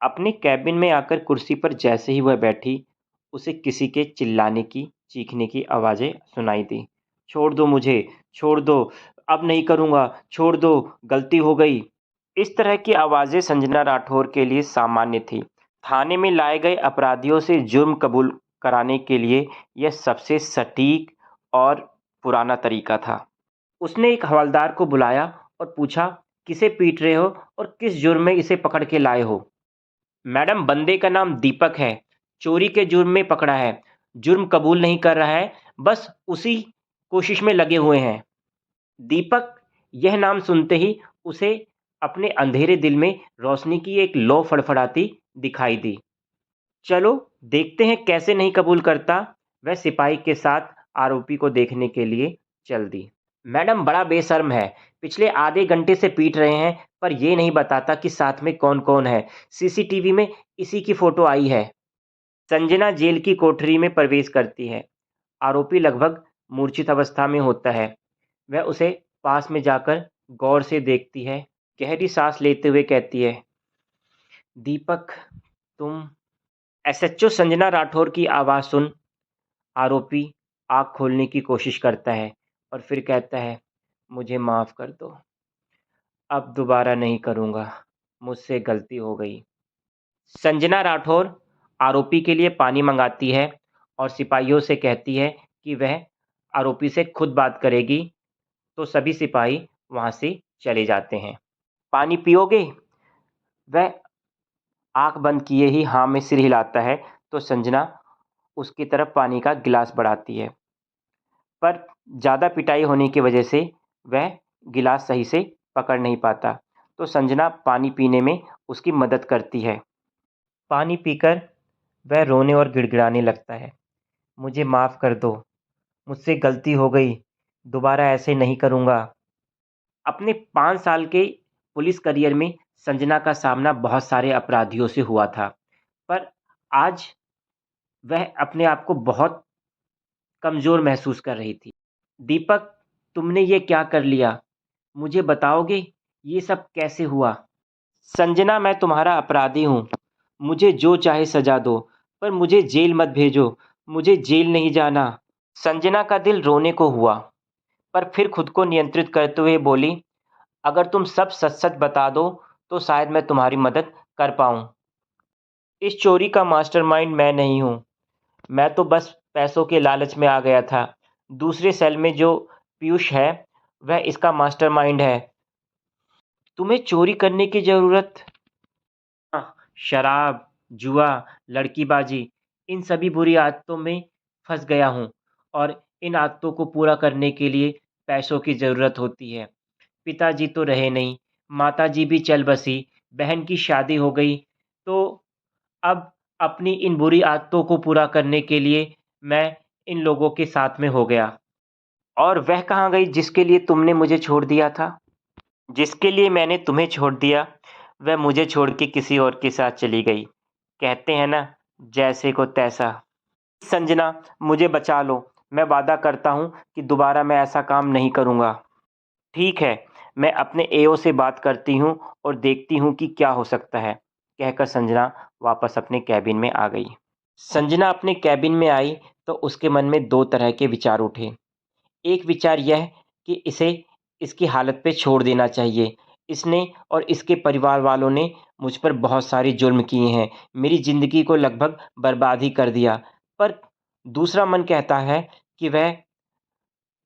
अपने केबिन में आकर कुर्सी पर जैसे ही वह बैठी, उसे किसी के चिल्लाने की, चीखने की आवाज़ें सुनाई दी। "छोड़ दो मुझे, छोड़ दो, अब नहीं करूँगा, छोड़ दो, गलती हो गई।" इस तरह की आवाज़ें संजना राठौर के लिए सामान्य थी। थाने में लाए गए अपराधियों से जुर्म कबूल कराने के लिए यह सबसे सटीक और पुराना तरीका था। उसने एक हवलदार को बुलाया और पूछा, "किसे पीट रहे हो और किस जुर्म में इसे पकड़ के लाए हो?" "मैडम, बंदे का नाम दीपक है, चोरी के जुर्म में पकड़ा है, जुर्म कबूल नहीं कर रहा है, बस उसी कोशिश में लगे हुए हैं।" दीपक, यह नाम सुनते ही उसे अपने अंधेरे दिल में रोशनी की एक लौ फड़फड़ाती दिखाई दी। "चलो, देखते हैं कैसे नहीं कबूल करता।" वह सिपाही के साथ आरोपी को देखने के लिए चल दी। "मैडम, बड़ा बेशर्म है, पिछले आधे घंटे से पीट रहे हैं, पर ये नहीं बताता कि साथ में कौन-कौन है। सीसीटीवी में इसी की फोटो आई है।" संजना जेल की कोठरी में प्रवेश करती है। आरोपी लगभग मूर्छित अवस्था में होता है। वह उसे पास में जाकर गौर से देखती है, गहरी सांस लेते हुए कहती है, "दीपक, तुम?" एसएचओ संजना राठौर की आवाज़ सुन आरोपी आँख खोलने की कोशिश करता है और फिर कहता है, "मुझे माफ़ कर दो। अब दोबारा नहीं करूँगा। मुझसे गलती हो गई।" संजना राठौर आरोपी के लिए पानी मंगाती है और सिपाहियों से कहती है कि वह आरोपी से खुद बात करेगी, तो सभी सिपाही वहाँ से चले जाते हैं। "पानी पियोगे?" वह आँख बंद किए ही हाँ में सिर हिलाता है, तो संजना उसकी तरफ पानी का गिलास बढ़ाती है। पर ज़्यादा पिटाई होने की वजह से वह गिलास सही से पकड़ नहीं पाता, तो संजना पानी पीने में उसकी मदद करती है। पानी पीकर वह रोने और गिड़गिड़ाने लगता है, "मुझे माफ़ कर दो, मुझसे गलती हो गई, दोबारा ऐसे नहीं करूँगा।" अपने 5 साल के पुलिस करियर में संजना का सामना बहुत सारे अपराधियों से हुआ था, पर आज वह अपने आप को बहुत कमज़ोर महसूस कर रही थी। "दीपक, तुमने ये क्या कर लिया? मुझे बताओगे, ये सब कैसे हुआ?" "संजना, मैं तुम्हारा अपराधी हूँ। मुझे जो चाहे सज़ा दो, पर मुझे जेल मत भेजो। मुझे जेल नहीं जाना।" संजना का दिल रोने को हुआ, पर फिर खुद को नियंत्रित करते हुए बोली, "अगर तुम सब सच-सच बता दो, तो शायद मैं तुम्हारी मदद कर पाऊँ। इस चोरी का मास्टरमाइंड मैं नहीं हूँ। मैं तो बस पैसों के लालच में आ गया था। दूसरे सेल में जो पीयूष है, वह इसका मास्टरमाइंड है। तुम्हें चोरी करने की ज़रूरत।" हाँ, शराब, जुआ, लड़कीबाजी, इन सभी बुरी आदतों में फँस गया हूँ और इन आदतों को पूरा करने के लिए पैसों की ज़रूरत होती है। पिताजी तो रहे नहीं, माताजी भी चल बसी, बहन की शादी हो गई, तो अब अपनी इन बुरी आदतों को पूरा करने के लिए मैं इन लोगों के साथ में हो गया। "और वह कहाँ गई जिसके लिए तुमने मुझे छोड़ दिया था?" "जिसके लिए मैंने तुम्हें छोड़ दिया, वह मुझे छोड़ के किसी और के साथ चली गई। कहते हैं ना, जैसे को तैसा। संजना, मुझे बचा लो। मैं वादा करता हूँ कि दोबारा मैं ऐसा काम नहीं करूँगा।" "ठीक है, मैं अपने एओ से बात करती हूँ और देखती हूँ कि क्या हो सकता है," कहकर संजना वापस अपने केबिन में आ गई। संजना अपने केबिन में आई तो उसके मन में 2 तरह के विचार उठे। एक विचार यह कि इसे इसकी हालत पे छोड़ देना चाहिए। इसने और इसके परिवार वालों ने मुझ पर बहुत सारे जुर्म किए हैं। मेरी ज़िंदगी को लगभग बर्बाद ही कर दिया। पर दूसरा मन कहता है कि वह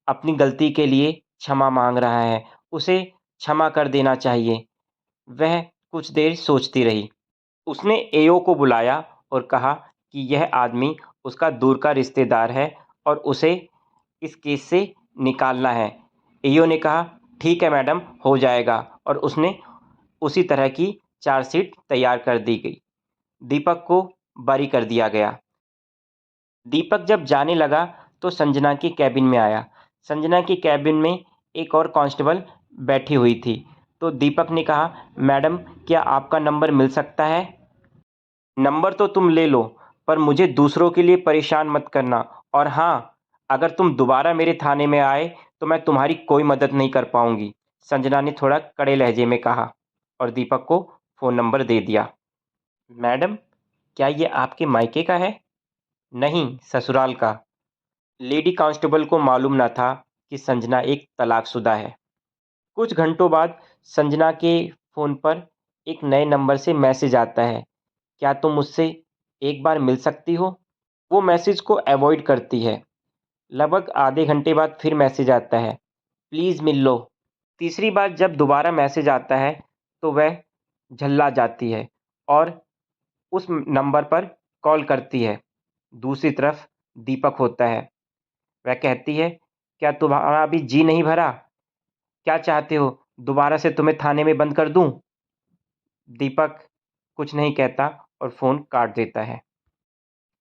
अपनी गलती के लिए क्षमा माँग रहा है। उसे क्षमा कर देना चाहिए। वह कुछ देर सोचती रही। उसने एओ को बुलाया और कहा कि यह आदमी उसका दूर का रिश्तेदार है और उसे इस केस से निकालना है। एओ ने कहा, "ठीक है मैडम, हो जाएगा," और उसने उसी तरह की चार्जशीट तैयार कर दी गई। दीपक को बरी कर दिया गया। दीपक जब जाने लगा तो संजना के केबिन में आया। संजना की केबिन में एक और कांस्टेबल बैठी हुई थी। तो दीपक ने कहा, "मैडम, क्या आपका नंबर मिल सकता है?" "नंबर तो तुम ले लो, पर मुझे दूसरों के लिए परेशान मत करना, और हाँ, अगर तुम दोबारा मेरे थाने में आए तो मैं तुम्हारी कोई मदद नहीं कर पाऊँगी," संजना ने थोड़ा कड़े लहजे में कहा और दीपक को फ़ोन नंबर दे दिया। मैडम, क्या ये आपके मायके का है? नहीं, ससुराल का। लेडी कांस्टेबल को मालूम न था कि संजना एक तलाकशुदा है। कुछ घंटों बाद संजना के फ़ोन पर एक नए नंबर से मैसेज आता है, क्या तुम मुझसे एक बार मिल सकती हो? वो मैसेज को अवॉइड करती है। लगभग आधे घंटे बाद फिर मैसेज आता है, प्लीज़ मिल लो। तीसरी बार जब दोबारा मैसेज आता है तो वह झल्ला जाती है और उस नंबर पर कॉल करती है। दूसरी तरफ दीपक होता है। वह कहती है, क्या तुम्हारा अभी जी नहीं भरा? क्या चाहते हो, दोबारा से तुम्हें थाने में बंद कर दूं? दीपक कुछ नहीं कहता और फ़ोन काट देता है।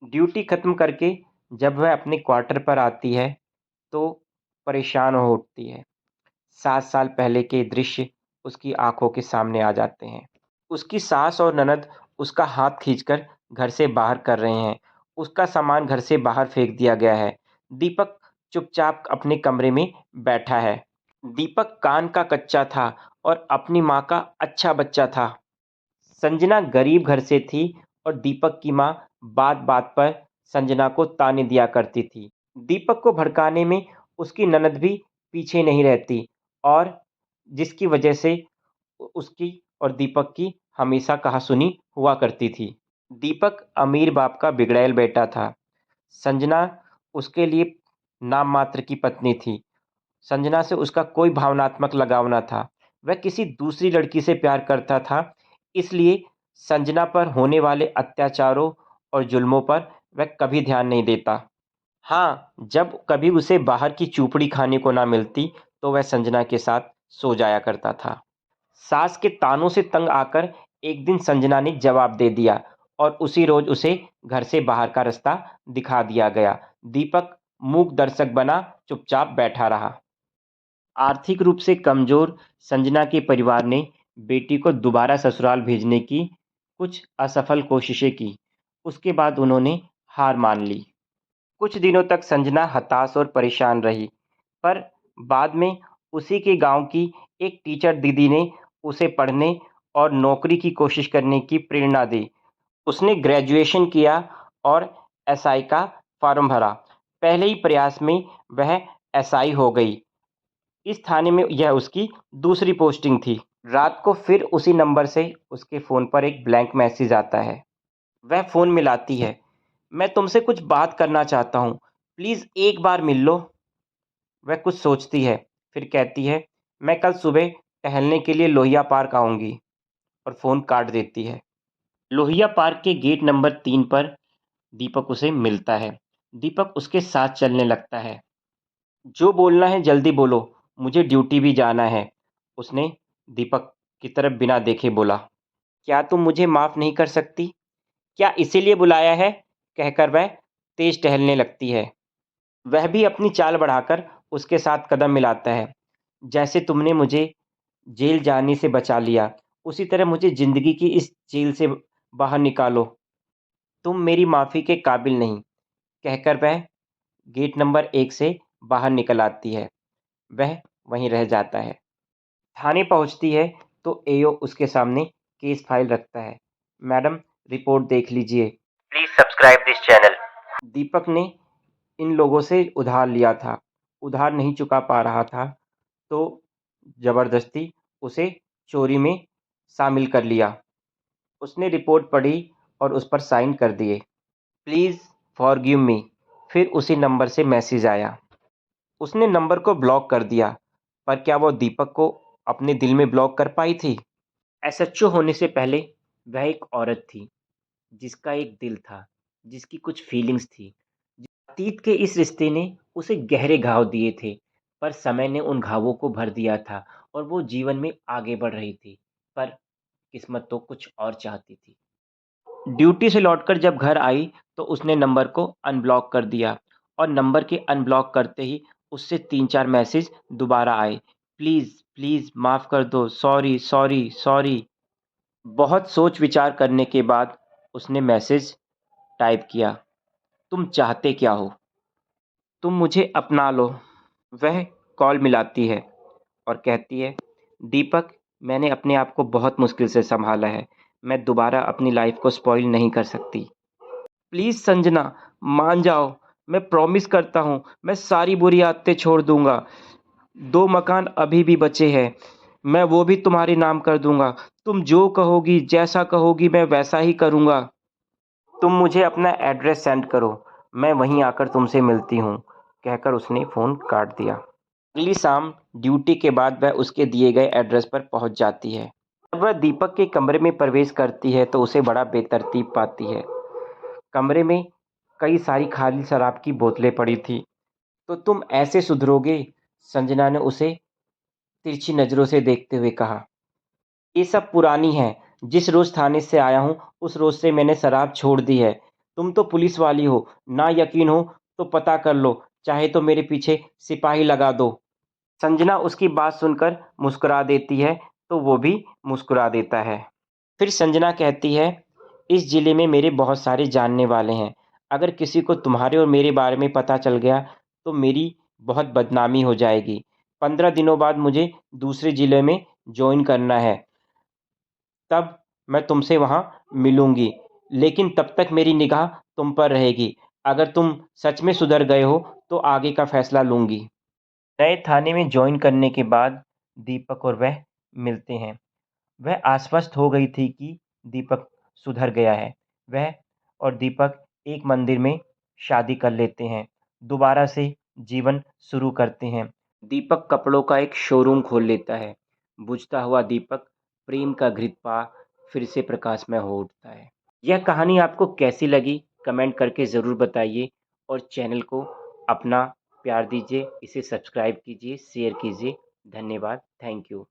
ड्यूटी खत्म करके जब वह अपने क्वार्टर पर आती है तो परेशान हो उठती है। 7 साल पहले के दृश्य उसकी आंखों के सामने आ जाते हैं। उसकी सास और ननद उसका हाथ खींचकर घर से बाहर कर रहे हैं। उसका सामान घर से बाहर फेंक दिया गया है। दीपक चुपचाप अपने कमरे में बैठा है। दीपक कान का कच्चा था और अपनी माँ का अच्छा बच्चा था। संजना गरीब घर से थी और दीपक की माँ बात-बात पर संजना को ताने दिया करती थी। दीपक को भड़काने में उसकी ननद भी पीछे नहीं रहती और जिसकी वजह से उसकी और दीपक की हमेशा कहा-सुनी हुआ करती थी। दीपक अमीर बाप का बिगड़ैल बेटा था। संजना उसके लिए नाम मात्र की पत्नी थी। संजना से उसका कोई भावनात्मक लगाव न था। वह किसी दूसरी लड़की से प्यार करता था, इसलिए संजना पर होने वाले अत्याचारों और जुल्मों पर वह कभी ध्यान नहीं देता। हाँ, जब कभी उसे बाहर की चूपड़ी खाने को ना मिलती, तो वह संजना के साथ सो जाया करता था। सास के तानों से तंग आकर एक दिन संजना ने जवाब दे दिया और उसी रोज उसे घर से बाहर का रास्ता दिखा दिया गया। दीपक मूक दर्शक बना चुपचाप बैठा रहा। आर्थिक रूप से कमजोर संजना के परिवार ने बेटी को दोबारा ससुराल भेजने की कुछ असफल कोशिशें की। उसके बाद उन्होंने हार मान ली। कुछ दिनों तक संजना हताश और परेशान रही, पर बाद में उसी के गांव की एक टीचर दीदी ने उसे पढ़ने और नौकरी की कोशिश करने की प्रेरणा दी। उसने ग्रेजुएशन किया और एसआई का फॉर्म भरा। पहले ही प्रयास में वह एसआई हो गई। इस थाने में यह उसकी दूसरी पोस्टिंग थी। रात को फिर उसी नंबर से उसके फ़ोन पर एक ब्लैंक मैसेज आता है। वह फ़ोन मिलाती है। मैं तुमसे कुछ बात करना चाहता हूँ। प्लीज़ एक बार मिल लो। वह कुछ सोचती है, फिर कहती है, मैं कल सुबह टहलने के लिए लोहिया पार्क आऊँगी और फ़ोन काट देती है। लोहिया पार्क के गेट नंबर 3 पर दीपक उसे मिलता है। दीपक उसके साथ चलने लगता है। जो बोलना है जल्दी बोलो, मुझे ड्यूटी भी जाना है। उसने दीपक की तरफ बिना देखे बोला। क्या तुम मुझे माफ़ नहीं कर सकती? क्या इसीलिए बुलाया है? कहकर वह तेज टहलने लगती है। वह भी अपनी चाल बढ़ाकर उसके साथ कदम मिलाता है। जैसे तुमने मुझे जेल जाने से बचा लिया, उसी तरह मुझे ज़िंदगी की इस जेल से बाहर निकालो। तुम मेरी माफ़ी के काबिल नहीं, कहकर वह गेट नंबर 1 से बाहर निकल आती है। वह वहीं रह जाता है। थाने पहुँचती है तो एओ उसके सामने केस फाइल रखता है। मैडम, रिपोर्ट देख लीजिए। Please subscribe this channel. Deepak ने इन लोगों से उधार लिया था। उधार नहीं चुका पा रहा था, तो ज़बरदस्ती उसे चोरी में शामिल कर लिया। उसने रिपोर्ट पढ़ी और उस पर साइन कर दिए। Please forgive me. फिर उसी नंबर से मैसेज आया। उसने नंबर को ब्लॉक कर दिया, पर क्या वो दीपक को अपने दिल में ब्लॉक कर पाई थी? एसएचओ होने से पहले वह एक औरत थी, जिसका एक दिल था, जिसकी कुछ फीलिंग्स थी। अतीत के इस रिश्ते ने उसे गहरे घाव दिए थे, पर समय ने उन घावों को भर दिया था और वो जीवन में आगे बढ़ रही थी, पर किस्मत तो कुछ और चाहती थी। ड्यूटी से लौटकर जब घर आई, तो उसने नंबर को अनब्लॉक कर दिया और नंबर के अनब्लॉक करते ही उससे 3-4 मैसेज दोबारा आए। प्लीज़, प्लीज़ माफ़ कर दो, सॉरी, सॉरी, सॉरी। बहुत सोच विचार करने के बाद उसने मैसेज टाइप किया, तुम चाहते क्या हो? तुम मुझे अपना लो। वह कॉल मिलाती है और कहती है, दीपक, मैंने अपने आप को बहुत मुश्किल से सँभाला है। मैं दोबारा अपनी लाइफ को स्पॉइल नहीं कर सकती। प्लीज़ संजना, मान जाओ। मैं प्रॉमिस करता हूँ, मैं सारी बुरी आदतें छोड़ दूँगा। 2 मकान अभी भी बचे हैं, मैं वो भी तुम्हारे नाम कर दूँगा। तुम जो कहोगी, जैसा कहोगी मैं वैसा ही करूँगा। तुम मुझे अपना एड्रेस सेंड करो, मैं वहीं आकर तुमसे मिलती हूँ, कहकर उसने फ़ोन काट दिया। अगली शाम ड्यूटी के बाद वह उसके दिए गए एड्रेस पर पहुँच जाती है। जब वह दीपक के कमरे में प्रवेश करती है तो उसे बड़ा बेतरतीब पाती है। कमरे में कई सारी खाली शराब की बोतलें पड़ी थी। तो तुम ऐसे सुधरोगे? संजना ने उसे तिरछी नज़रों से देखते हुए कहा। ये सब पुरानी है। जिस रोज़ थाने से आया हूँ, उस रोज़ से मैंने शराब छोड़ दी है। तुम तो पुलिस वाली हो, ना यकीन हो तो पता कर लो, चाहे तो मेरे पीछे सिपाही लगा दो। संजना उसकी बात सुनकर मुस्कुरा देती है, तो वो भी मुस्कुरा देता है। फिर संजना कहती है, इस ज़िले में मेरे बहुत सारे जानने वाले हैं। अगर किसी को तुम्हारे और मेरे बारे में पता चल गया, तो मेरी बहुत बदनामी हो जाएगी। 15 दिनों बाद मुझे दूसरे ज़िले में जॉइन करना है। तब मैं तुमसे वहाँ मिलूँगी, लेकिन तब तक मेरी निगाह तुम पर रहेगी। अगर तुम सच में सुधर गए हो, तो आगे का फ़ैसला लूँगी। नए थाने में जॉइन करने के बाद दीपक और वह मिलते हैं। वह आश्वस्त हो गई थी कि दीपक सुधर गया है। वह और दीपक एक मंदिर में शादी कर लेते हैं। दोबारा से जीवन शुरू करते हैं। दीपक कपड़ों का एक शोरूम खोल लेता है। बुझता हुआ दीपक प्रेम का घृत पा फिर से प्रकाशमय हो उठता है। यह कहानी आपको कैसी लगी? कमेंट करके ज़रूर बताइए और चैनल को अपना प्यार दीजिए, इसे सब्सक्राइब कीजिए, शेयर कीजिए। धन्यवाद। Thank you.